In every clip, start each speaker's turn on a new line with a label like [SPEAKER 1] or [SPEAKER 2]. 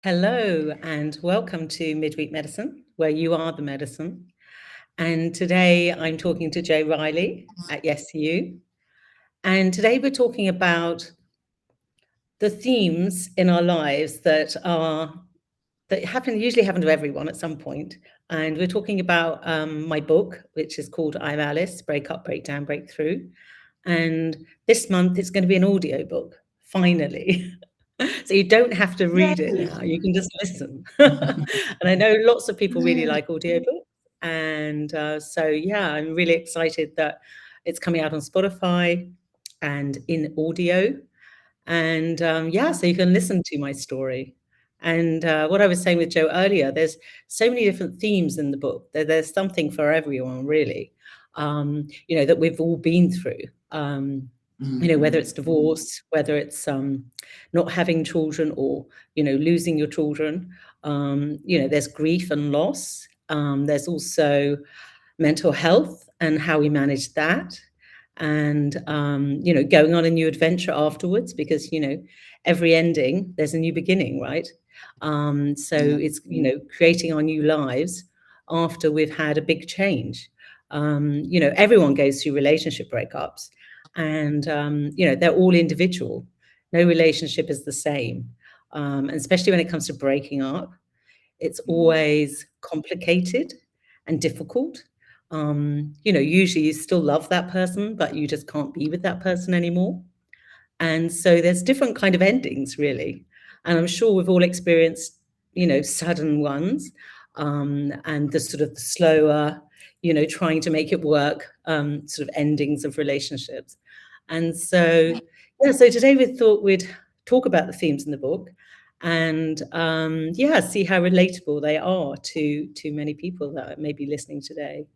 [SPEAKER 1] Hello and welcome to Midweek Medicine, where you are the medicine. And today I'm talking to Jo Riley at Yes You. And today we're talking about the themes in our lives that usually happen to everyone at some point. And we're talking about my book, which is called I'm Alice, Break Up, Breakdown, Breakthrough. And this month it's going to be an audiobook, finally. So you don't have to read it now, you can just listen. And I know lots of people really like audiobooks. And so, yeah, I'm really excited that it's coming out on Spotify and InAudio. And so you can listen to my story. And what I was saying with Jo earlier, there's so many different themes in the book. There's something for everyone, really, that we've all been through. Whether it's divorce, whether it's not having children or, losing your children. There's grief and loss. There's also mental health and how we manage that. And, going on a new adventure afterwards, because, every ending, there's a new beginning, right? It's, creating our new lives after we've had a big change. Everyone goes through relationship breakups. And, they're all individual. No relationship is the same. And especially when it comes to breaking up, it's always complicated and difficult. Usually you still love that person, but you just can't be with that person anymore. And so there's different kind of endings, really. And I'm sure we've all experienced, sudden ones, and the sort of slower, trying to make it work, sort of endings of relationships. And so, so today we thought we'd talk about the themes in the book and, see how relatable they are to many people that may be listening today.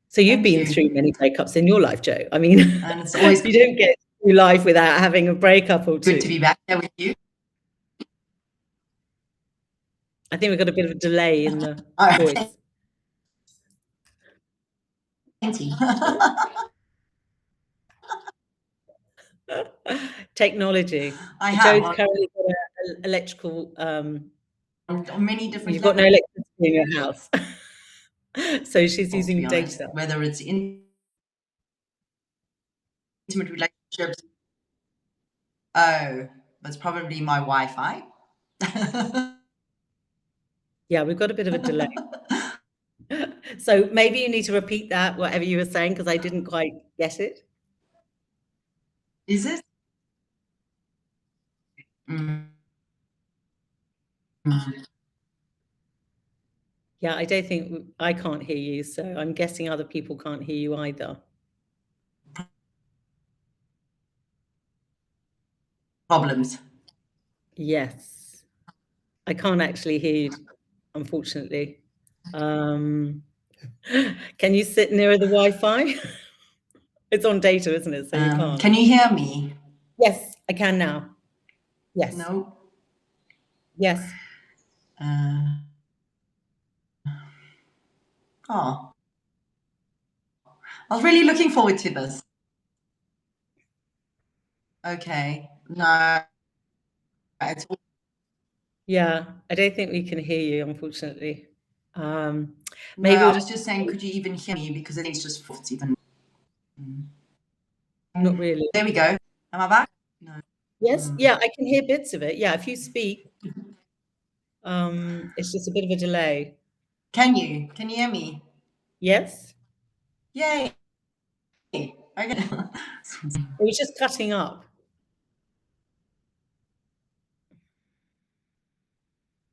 [SPEAKER 1] So you've been through many breakups in your life, Jo. I mean,
[SPEAKER 2] and it's always
[SPEAKER 1] you don't get through life without having a breakup or two.
[SPEAKER 2] Good to be back there with you.
[SPEAKER 1] I think we've got a bit of a delay in the voice. Technology.
[SPEAKER 2] I have.
[SPEAKER 1] Jo's currently got an electrical.
[SPEAKER 2] Many different.
[SPEAKER 1] You've got no electricity in your house, so she's using data.
[SPEAKER 2] Whether it's intimate relationships. Oh, that's probably my Wi-Fi.
[SPEAKER 1] Yeah, we've got a bit of a delay. So maybe you need to repeat that, whatever you were saying, because I didn't quite get it.
[SPEAKER 2] Is it?
[SPEAKER 1] Yeah, I don't think I can't hear you, so I'm guessing other people can't hear you either.
[SPEAKER 2] Problems.
[SPEAKER 1] Yes. I can't actually hear you, unfortunately. Can you sit nearer the Wi-Fi? It's on data, isn't it? So you can't.
[SPEAKER 2] Can you hear me?
[SPEAKER 1] Yes, I can now. Yes.
[SPEAKER 2] No.
[SPEAKER 1] Yes.
[SPEAKER 2] Oh. I was really looking forward to this. Okay. No.
[SPEAKER 1] Yeah, I don't think we can hear you, unfortunately.
[SPEAKER 2] Maybe I was just saying, could you even hear me? Because it's just even.
[SPEAKER 1] Not really.
[SPEAKER 2] There we go. Am I back? No.
[SPEAKER 1] Yes. Yeah, I can hear bits of it. Yeah, if you speak, it's just a bit of a delay.
[SPEAKER 2] Can you hear me?
[SPEAKER 1] Yes.
[SPEAKER 2] Yay. Okay.
[SPEAKER 1] It was just cutting up.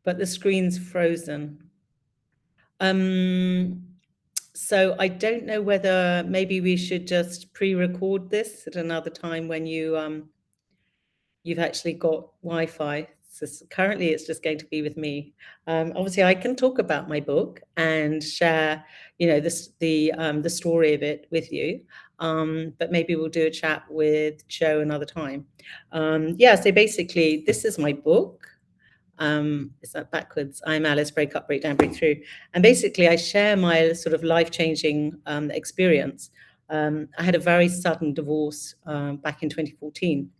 [SPEAKER 1] But the screen's frozen. So I don't know whether maybe we should just pre-record this at another time when you've actually got Wi-Fi. So currently it's just going to be with me. Obviously I can talk about my book and share, the story of it with you. But maybe we'll do a chat with Jo another time. So basically this is my book. Is that backwards? I'm Alice, Break Up, Breakdown, Breakthrough. And basically I share my sort of life-changing experience. I had a very sudden divorce back in 2014.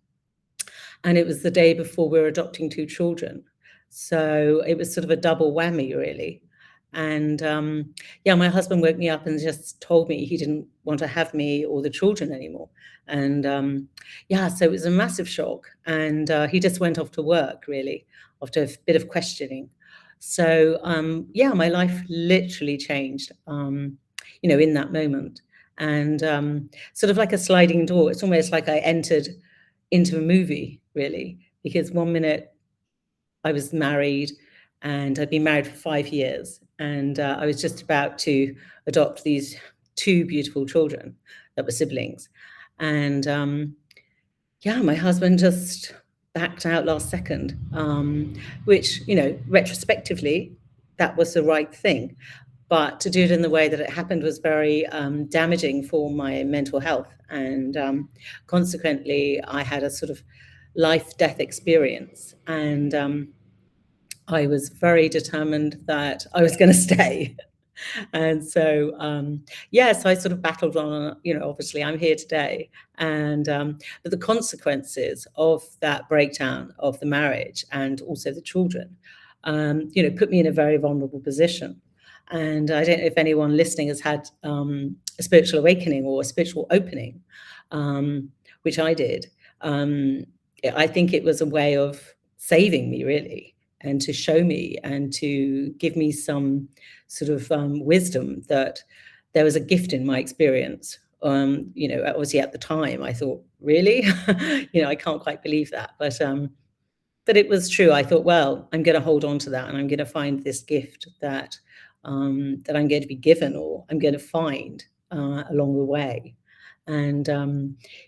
[SPEAKER 1] and it was the day before we were adopting 2 children. So it was sort of a double whammy, really. And yeah, my husband woke me up and just told me he didn't want to have me or the children anymore. And yeah, so it was a massive shock. And he just went off to work, really, after a bit of questioning. So yeah, my life literally changed, in that moment. And sort of like a sliding door. It's almost like I entered into a movie, really, because one minute I was married and I'd been married for 5 years, and I was just about to adopt these 2 beautiful children that were siblings. And yeah, my husband just backed out last second, which, retrospectively, that was the right thing. But to do it in the way that it happened was very damaging for my mental health. And consequently, I had a sort of life-death experience. And I was very determined that I was going to stay. And so, so I sort of battled on, obviously I'm here today. And but the consequences of that breakdown of the marriage and also the children, put me in a very vulnerable position. And I don't know if anyone listening has had a spiritual awakening or a spiritual opening, which I did. I think it was a way of saving me, really, and to show me and to give me some sort of wisdom that there was a gift in my experience. Obviously at the time I thought, really? I can't quite believe that. But it was true. I thought, well, I'm going to hold on to that, and I'm going to find this gift that that I'm going to be given, or I'm going to find along the way. And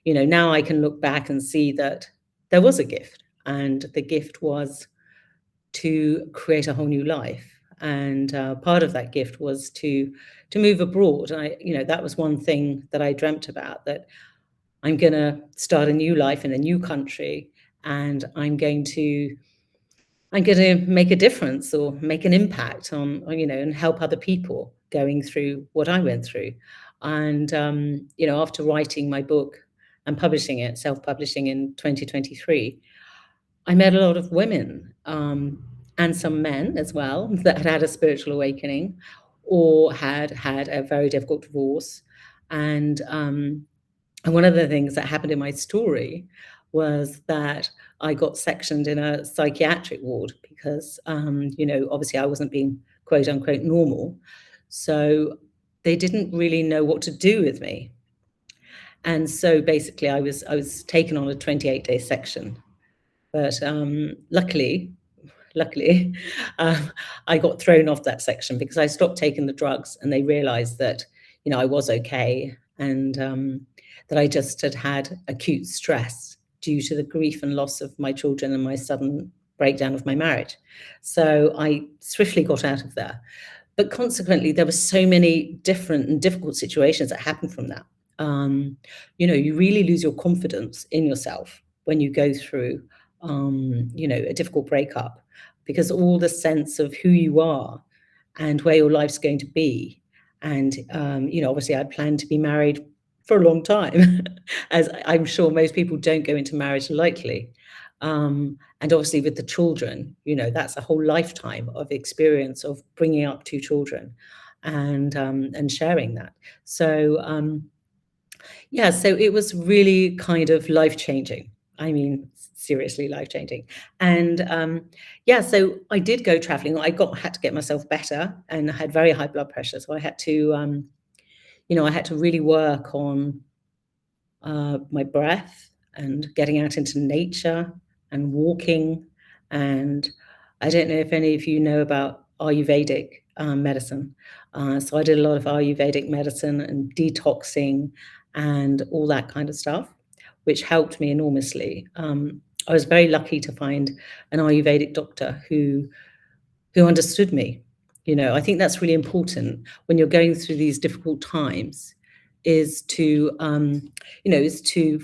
[SPEAKER 1] now I can look back and see that there was a gift, and the gift was to create a whole new life. And part of that gift was to move abroad. And that was one thing that I dreamt about, that I'm going to start a new life in a new country, and I'm going to make a difference or make an impact on, and help other people going through what I went through. And after writing my book and publishing it, self-publishing in 2023, I met a lot of women and some men as well that had had a spiritual awakening or had had a very difficult divorce. And one of the things that happened in my story was that I got sectioned in a psychiatric ward because, obviously I wasn't being quote unquote normal. So they didn't really know what to do with me. And so basically I was taken on a 28-day section. But luckily, I got thrown off that section because I stopped taking the drugs, and they realized that, I was okay, and that I just had acute stress due to the grief and loss of my children and my sudden breakdown of my marriage. So I swiftly got out of there. But consequently, there were so many different and difficult situations that happened from that. You really lose your confidence in yourself when you go through a difficult breakup, because all the sense of who you are and where your life's going to be. And, obviously I planned to be married for a long time, as I'm sure most people don't go into marriage lightly. And obviously with the children, that's a whole lifetime of experience of bringing up 2 children and sharing that. So, so it was really kind of life-changing. I mean, seriously life-changing. And so I did go traveling. I had to get myself better, and I had very high blood pressure. So I had to, I had to really work on my breath and getting out into nature and walking. And I don't know if any of you know about Ayurvedic medicine. So I did a lot of Ayurvedic medicine and detoxing and all that kind of stuff, which helped me enormously. I was very lucky to find an Ayurvedic doctor who understood me. I think that's really important when you're going through these difficult times, is to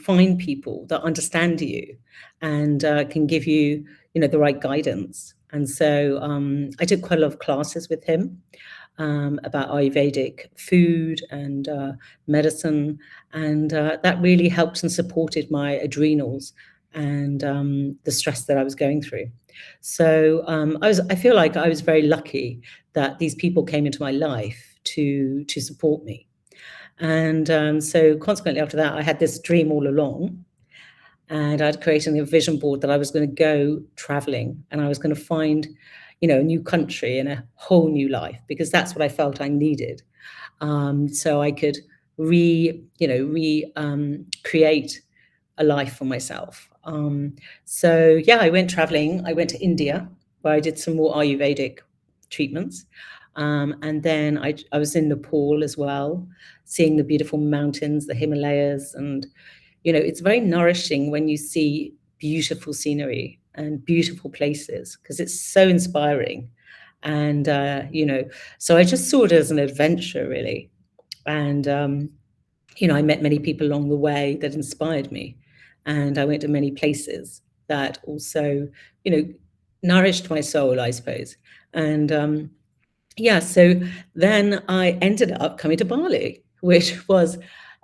[SPEAKER 1] find people that understand you and can give you, the right guidance. And so I did quite a lot of classes with him about Ayurvedic food and medicine, and that really helped and supported my adrenals and the stress that I was going through. So I feel like I was very lucky that these people came into my life to support me. And so consequently after that, I had this dream all along, and I'd created a vision board that I was going to go traveling, and I was going to find, a new country and a whole new life, because that's what I felt I needed. So I could create a life for myself. So yeah, I went traveling. I went to India, where I did some more Ayurvedic treatments. And then I was in Nepal as well, seeing the beautiful mountains, the Himalayas. And, it's very nourishing when you see beautiful scenery and beautiful places, because it's so inspiring. And, so I just saw it as an adventure, really. And, I met many people along the way that inspired me. And I went to many places that also, nourished my soul, I suppose. And so then I ended up coming to Bali, which was,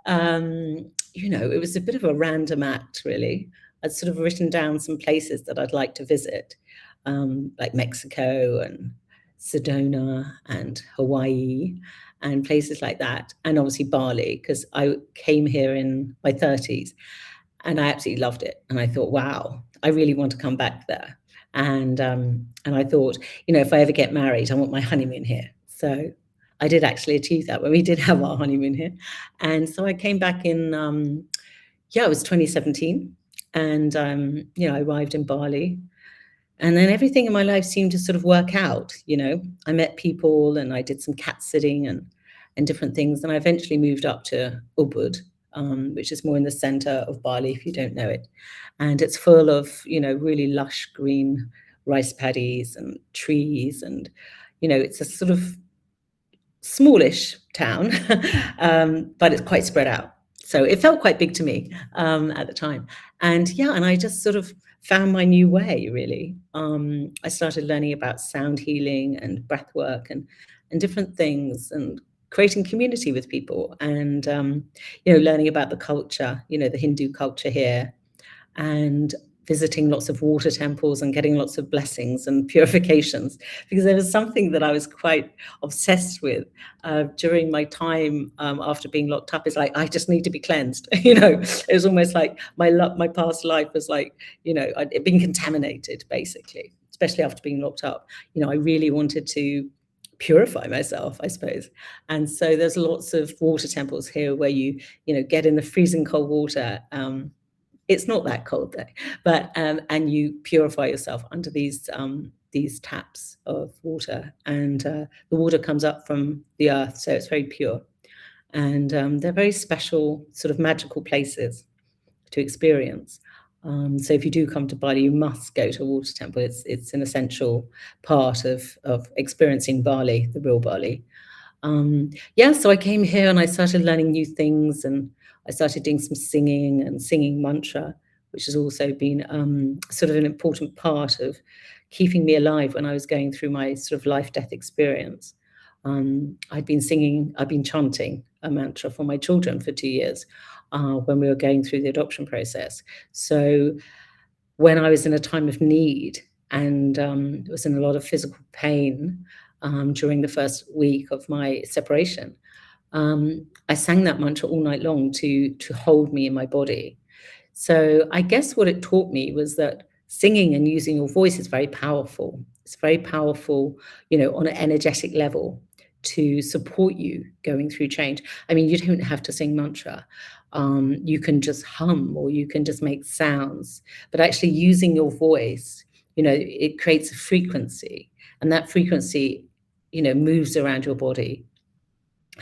[SPEAKER 1] it was a bit of a random act, really. I'd sort of written down some places that I'd like to visit, like Mexico and Sedona and Hawaii and places like that. And obviously Bali, because I came here in my 30s and I absolutely loved it. And I thought, wow, I really want to come back there. And I thought, if I ever get married, I want my honeymoon here. So I did actually achieve that when we did have our honeymoon here. And so I came back in, it was 2017. And, I arrived in Bali. And then everything in my life seemed to sort of work out. I met people and I did some cat sitting and different things. And I eventually moved up to Ubud, which is more in the center of Bali, if you don't know it. And it's full of, really lush green rice paddies and trees. And, it's a sort of smallish town, but it's quite spread out. So it felt quite big to me at the time. And I just sort of found my new way, really. I started learning about sound healing and breath work and different things, and creating community with people, and learning about the culture, the Hindu culture here, and visiting lots of water temples and getting lots of blessings and purifications, because there was something that I was quite obsessed with during my time after being locked up. Is like, I just need to be cleansed. It was almost like my past life was like, I'd been contaminated, basically, especially after being locked up. I really wanted to purify myself, I suppose. And so there's lots of water temples here where you get in the freezing cold water. It's not that cold though, but and you purify yourself under these taps of water, and the water comes up from the earth, so it's very pure. And they're very special, sort of magical places to experience. So if you do come to Bali, you must go to a water temple. It's an essential part of experiencing Bali, the real Bali. So I came here and I started learning new things, and I started doing some singing and singing mantra, which has also been sort of an important part of keeping me alive when I was going through my sort of life-death experience. I'd been chanting a mantra for my children for 2 years when we were going through the adoption process. So when I was in a time of need and was in a lot of physical pain during the first week of my separation, I sang that mantra all night long to hold me in my body. So I guess what it taught me was that singing and using your voice is very powerful. It's very powerful, on an energetic level, to support you going through change. I mean, you don't have to sing mantra. You can just hum, or you can just make sounds. But actually using your voice, it creates a frequency, and that frequency, moves around your body.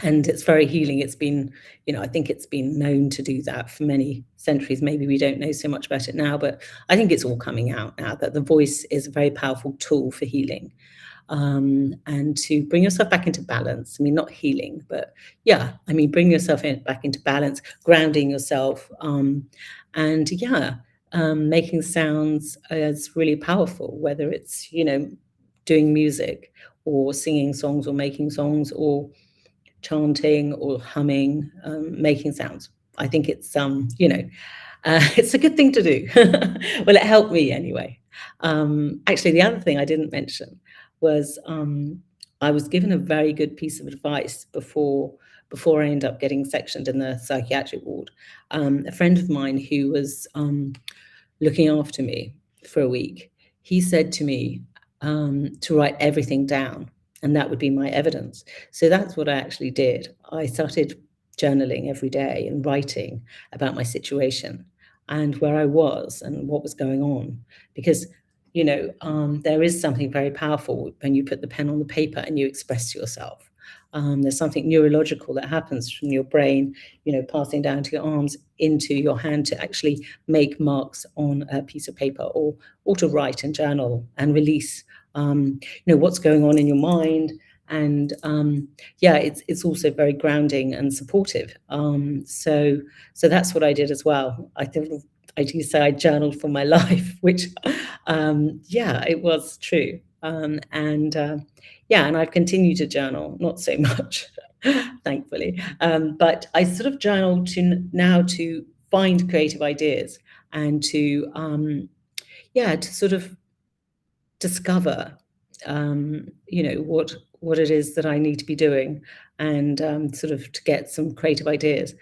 [SPEAKER 1] And it's very healing. It's been, I think it's been known to do that for many centuries. Maybe we don't know so much about it now, but I think it's all coming out now that the voice is a very powerful tool for healing, and to bring yourself back into balance. I mean, not healing, but bring yourself back into balance, grounding yourself, making sounds is really powerful, whether it's, doing music or singing songs or making songs or chanting or humming, making sounds. I think it's, It's a good thing to do. Well, it helped me anyway. Actually, the other thing I didn't mention was I was given a very good piece of advice before I ended up getting sectioned in the psychiatric ward. A friend of mine who was looking after me for a week, he said to me to write everything down, and that would be my evidence. So that's what I actually did. I started journaling every day and writing about my situation and where I was and what was going on. Because, there is something very powerful when you put the pen on the paper and you express yourself. There's something neurological that happens from your brain, passing down to your arms into your hand to actually make marks on a piece of paper or to write and journal and release, what's going on in your mind. And it's also very grounding and supportive. So that's what I did as well. I think I do say I journaled for my life, which it was true. And I've continued to journal, not so much, thankfully. But I sort of journal to find creative ideas and to sort of discover, what it is that I need to be doing and sort of to get some creative ideas.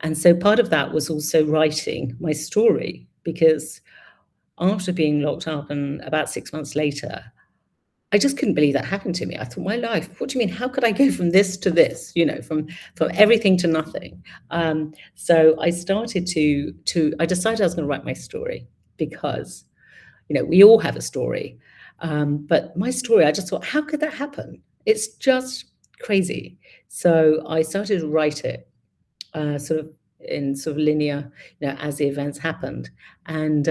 [SPEAKER 1] And so part of that was also writing my story, because after being locked up and about 6 months later, I just couldn't believe that happened to me. I thought, my life, what do you mean? How could I go from this to this, from everything to nothing? So I started I decided I was going to write my story because, we all have a story. But my story, I just thought, how could that happen? It's just crazy. So I started to write it sort of linear, as the events happened. And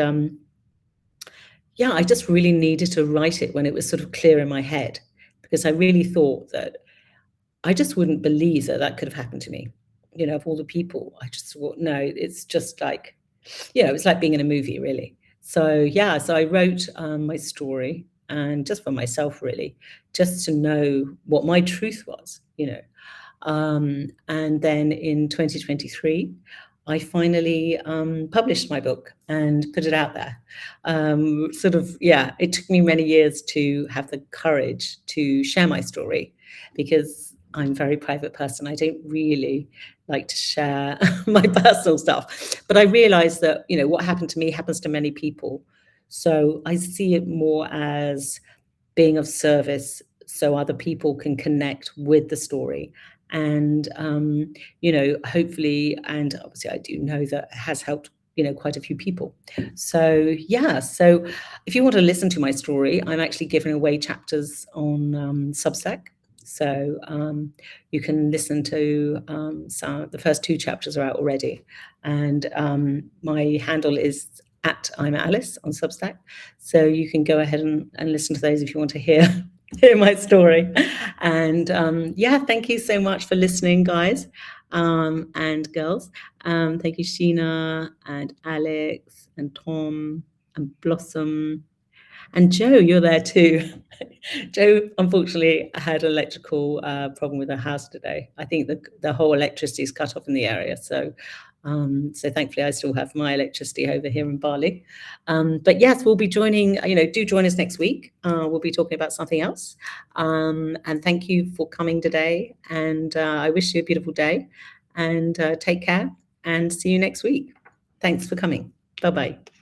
[SPEAKER 1] I just really needed to write it when it was sort of clear in my head, because I really thought that I just wouldn't believe that could have happened to me. Of all the people, I just thought, no, it's just like, it's like being in a movie, really. So I wrote my story, and just for myself, really, just to know what my truth was, And then in 2023, I finally published my book and put it out there. It took me many years to have the courage to share my story, because I'm a very private person. I don't really like to share my personal stuff. But I realized that, what happened to me happens to many people. So I see it more as being of service so other people can connect with the story. And, hopefully, and obviously I do know that it has helped, quite a few people. So if you want to listen to my story, I'm actually giving away chapters on Substack. So you can listen to the first 2 chapters are out already. And my handle is @ImAlice on Substack. So you can go ahead and listen to those if you want to hear my story. And thank you so much for listening, guys and girls. Thank you, Sheena and Alex and Tom and Blossom. And Joe, you're there too. Joe, unfortunately, had an electrical problem with her house today. I think the whole electricity is cut off in the area. So thankfully, I still have my electricity over here in Bali. But yes, we'll be joining, do join us next week. We'll be talking about something else. And thank you for coming today. And I wish you a beautiful day. And take care and see you next week. Thanks for coming. Bye-bye.